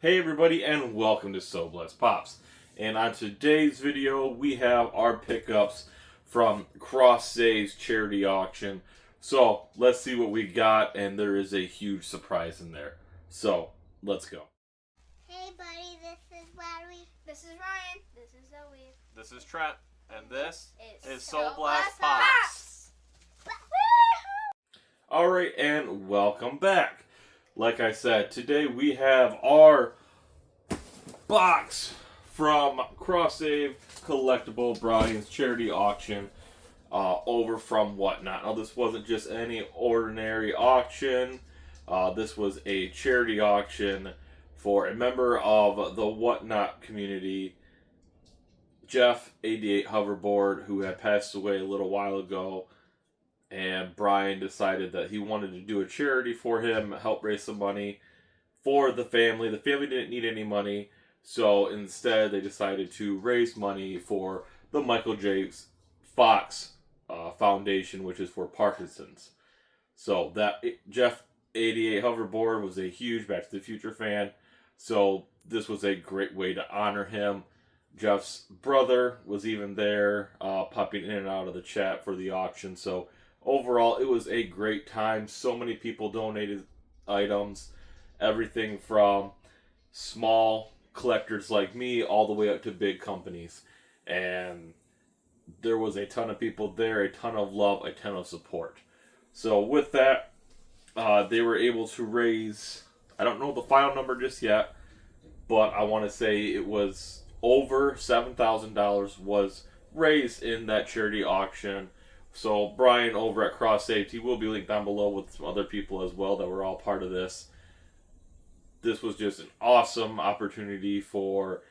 Hey everybody, and welcome to So Blessed Pops. And on today's video we have our pickups from Crosssave's charity auction. So let's see what we got, and there is a huge surprise in there. So let's go. Hey buddy, this is Larry. This is Ryan. This is Zoe. This is Trent, and this is So So Blessed Blessed Pops. Alright, and welcome back. Like I said, today we have our box from Crosssavedcollectibles, Brian's charity auction, over from Whatnot. Now, this wasn't just any ordinary auction. This was a charity auction for a member of the Whatnot community, Jeff, 88Hoverboard, who had passed away a little while ago. And Brian decided that he wanted to do a charity for him, help raise some money for the family. The family didn't need any money, so instead they decided to raise money for the Michael J. Fox Foundation, which is for Parkinson's. So that Jeff 88 Hoverboard was a huge Back to the Future fan, so this was a great way to honor him. Jeff's brother was even there, popping in and out of the chat for the auction. So overall, it was a great time. So many people donated items. Everything from small collectors like me all the way up to big companies. And there was a ton of people there, a ton of love, a ton of support. So with that, they were able to raise, I don't know the final number just yet, but I want to say it was over $7,000 was raised in that charity auction. So Brian over at Crosssaves, he will be linked down below with some other people as well that were all part of this. This was just an awesome opportunity for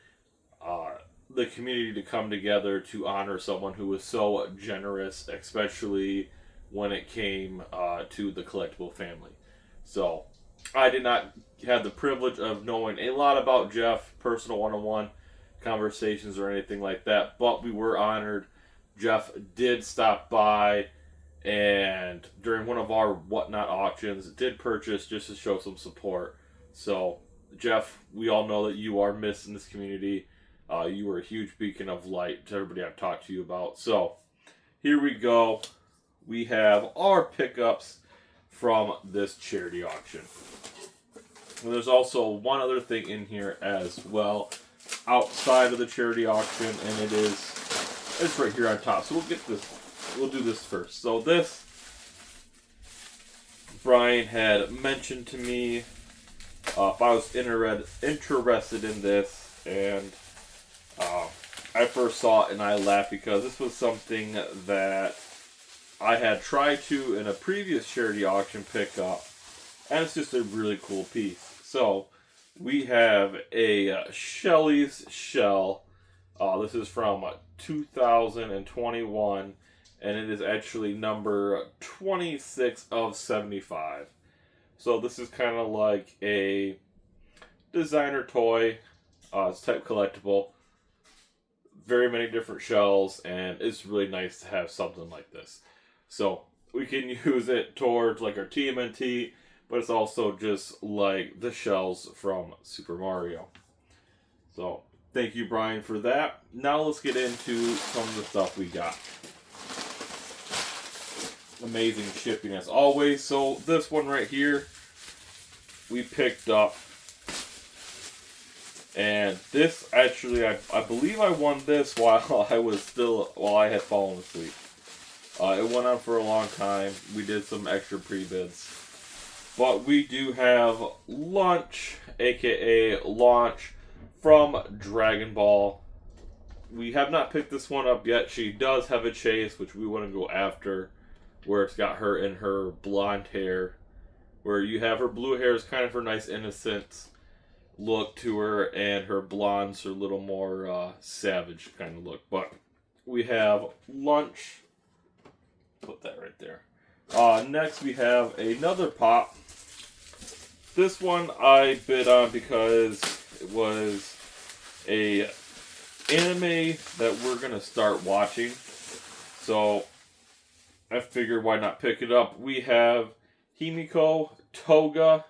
the community to come together to honor someone who was so generous, especially when it came to the collectible family. So I did not have the privilege of knowing a lot about Jeff, personal one-on-one conversations or anything like that, but we were honored. Jeff did stop by, and during one of our Whatnot auctions, did purchase just to show some support. So, Jeff, we all know that you are missed in this community. You were a huge beacon of light to everybody I've talked to you about. So, here we go. We have our pickups from this charity auction. And there's also one other thing in here as well, outside of the charity auction, and it's right here on top. So we'll do this first. So this, Brian had mentioned to me if I was interested in this, and I first saw it and I laughed because this was something that I had tried to in a previous charity auction pick up, and it's just a really cool piece. So we have a Shelley's shell. This is from 2021, and it is actually number 26 of 75. So this is kind of like a designer toy type collectible. Very many different shells, and it's really nice to have something like this. So we can use it towards like our TMNT, but it's also just like the shells from Super Mario. So thank you, Brian, for that. Now let's get into some of the stuff we got. Amazing shipping as always. So this one right here, we picked up. And this actually, I believe I won this while I had fallen asleep. It went on for a long time. We did some extra pre-bids. But we do have Lunch, aka Launch, from Dragon Ball. We have not picked this one up yet. She does have a chase, which we want to go after, where it's got her in her blonde hair, where you have her blue hair is kind of her nice innocent look to her, and her blondes are a little more savage kind of look. But we have Lunch. Put that right there. Next we have another pop. This one I bid on because it was a anime that we're gonna start watching, so I figured why not pick it up. We have Himiko Toga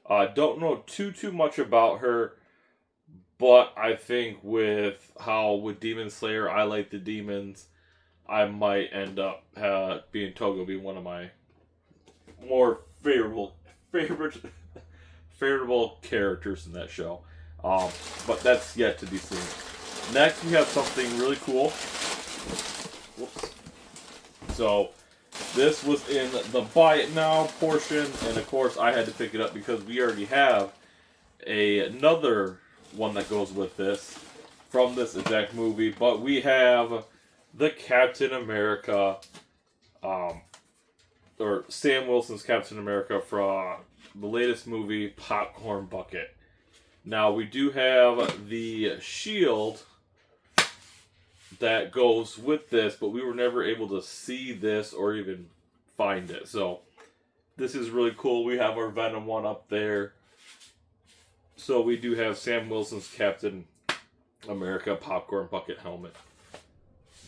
Don't know too much about her, but I think with Demon Slayer I like the demons, I might end up being Togo be one of my more favorable characters in that show. But that's yet to be seen. Next, we have something really cool. Whoops. So, this was in the buy it now portion, and of course I had to pick it up because we already have another one that goes with this from this exact movie. But we have the Captain America, or Sam Wilson's Captain America from the latest movie, Popcorn Bucket. Now, we do have the shield that goes with this, but we were never able to see this or even find it. So, this is really cool. We have our Venom one up there. So, we do have Sam Wilson's Captain America Popcorn Bucket helmet.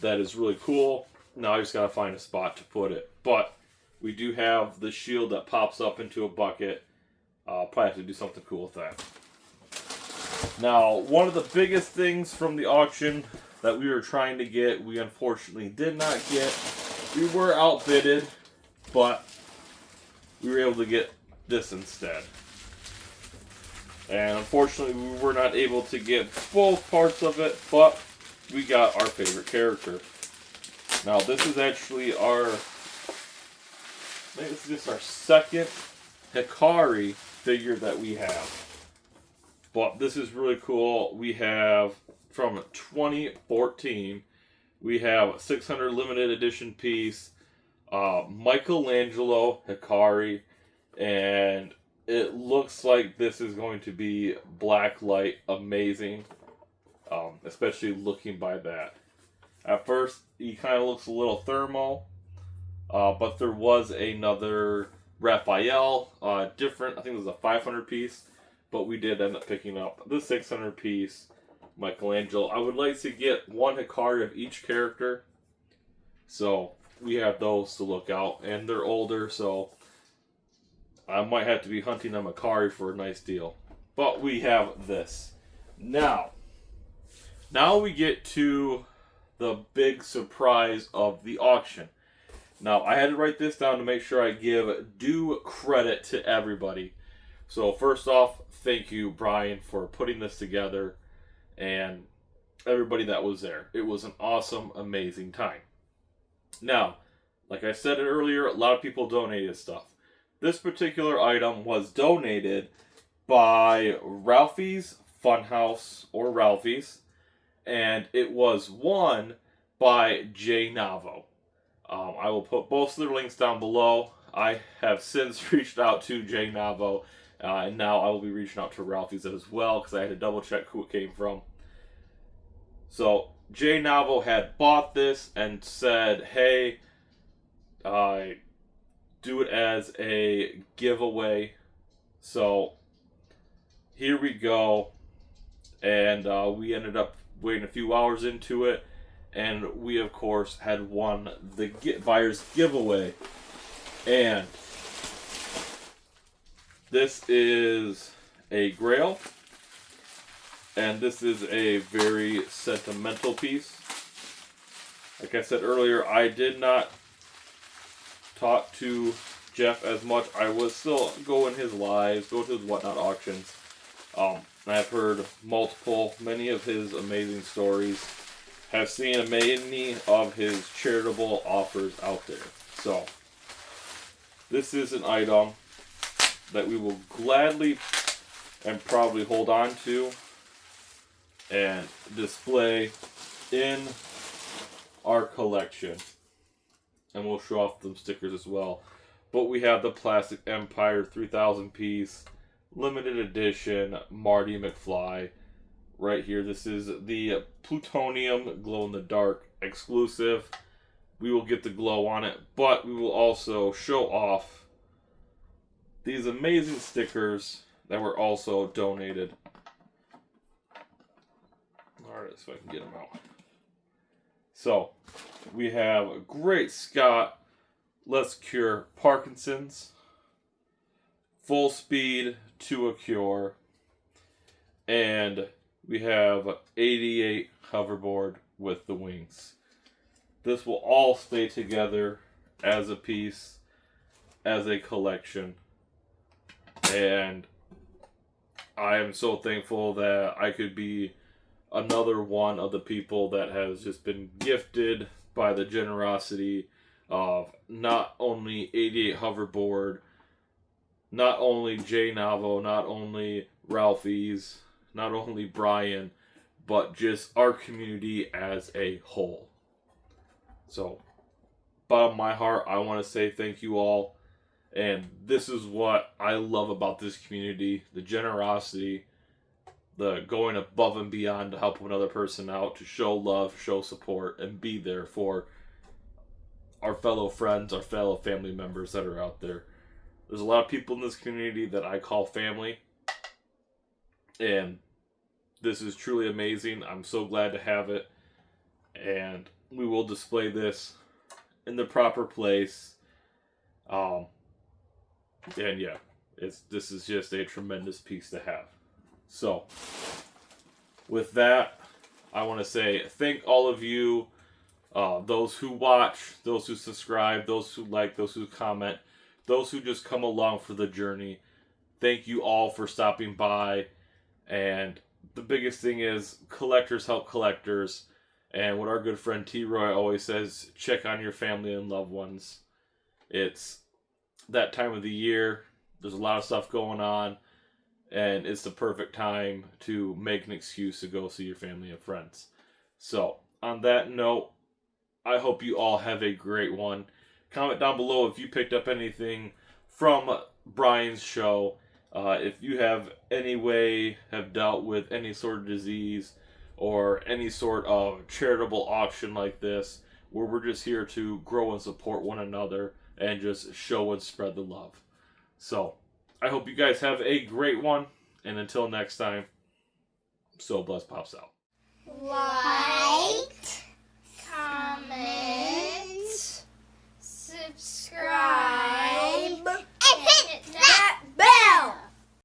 That is really cool. Now, I just gotta find a spot to put it. But, we do have the shield that pops up into a bucket. Probably have to do something cool with that. Now, one of the biggest things from the auction that we were trying to get, we unfortunately did not get. We were outbidded, but we were able to get this instead. And unfortunately, we were not able to get both parts of it, but we got our favorite character. Now, this is actually I think this is just our second Hikari figure that we have. But this is really cool. We have, from 2014, we have a 600 limited edition piece, Michelangelo Hikari, and it looks like this is going to be blacklight amazing, especially looking by that. At first, he kind of looks a little thermal, but there was another Raphael, different, I think it was a 500 piece, but we did end up picking up the 600 piece Michelangelo. I would like to get one Hikari of each character, so we have those to look out, and they're older, so I might have to be hunting a Hikari for a nice deal. But we have this. Now we get to the big surprise of the auction. Now, I had to write this down to make sure I give due credit to everybody. So, first off, thank you, Brian, for putting this together, and everybody that was there. It was an awesome, amazing time. Now, like I said earlier, a lot of people donated stuff. This particular item was donated by Ralphie's Funhouse, or Ralphie's, and it was won by Jay Navo. I will put both of their links down below. I have since reached out to Jay Navo, and now I will be reaching out to Ralphie's as well, because I had to double check who it came from. So, Jay Navo had bought this and said, hey, do it as a giveaway. So, here we go. And we ended up waiting a few hours into it. And we, of course, had won the buyer's giveaway. And this is a Grail. And this is a very sentimental piece. Like I said earlier, I did not talk to Jeff as much. I was still going his lives, going to his Whatnot auctions. I've heard many of his amazing stories. Have seen many of his charitable offers out there. So, this is an item that we will gladly and probably hold on to and display in our collection. And we'll show off them stickers as well. But we have the Plastic Empire 3000 piece, limited edition Marty McFly. Right here, this is the Plutonium glow-in-the-dark exclusive. We will get the glow on it, but we will also show off these amazing stickers that were also donated. Alright, so I can get them out. So, we have Great Scott, Let's Cure Parkinson's, Full Speed to a cure. And we have 88 Hoverboard with the wings. This will all stay together as a piece, as a collection. And I am so thankful that I could be another one of the people that has just been gifted by the generosity of not only 88 Hoverboard, not only Jay Navo, not only Ralphie's, not only Brian, but just our community as a whole. So, bottom of my heart, I want to say thank you all. And this is what I love about this community, the generosity, the going above and beyond to help another person out, to show love, show support, and be there for our fellow friends, our fellow family members that are out there. There's a lot of people in this community that I call family, and this is truly amazing. I'm so glad to have it, and we will display this in the proper place. And yeah, this is just a tremendous piece to have. So, with that, I want to say thank all of you, those who watch, those who subscribe, those who like, those who comment, those who just come along for the journey. Thank you all for stopping by. And the biggest thing is collectors help collectors. And what our good friend T-Roy always says, check on your family and loved ones. It's that time of the year. There's a lot of stuff going on. And it's the perfect time to make an excuse to go see your family and friends. So, on that note, I hope you all have a great one. Comment down below if you picked up anything from Brian's show. If you have dealt with any sort of disease or any sort of charitable auction like this, where we're just here to grow and support one another and just show and spread the love. So, I hope you guys have a great one, and until next time, So Blessed Pops out. Like, comment.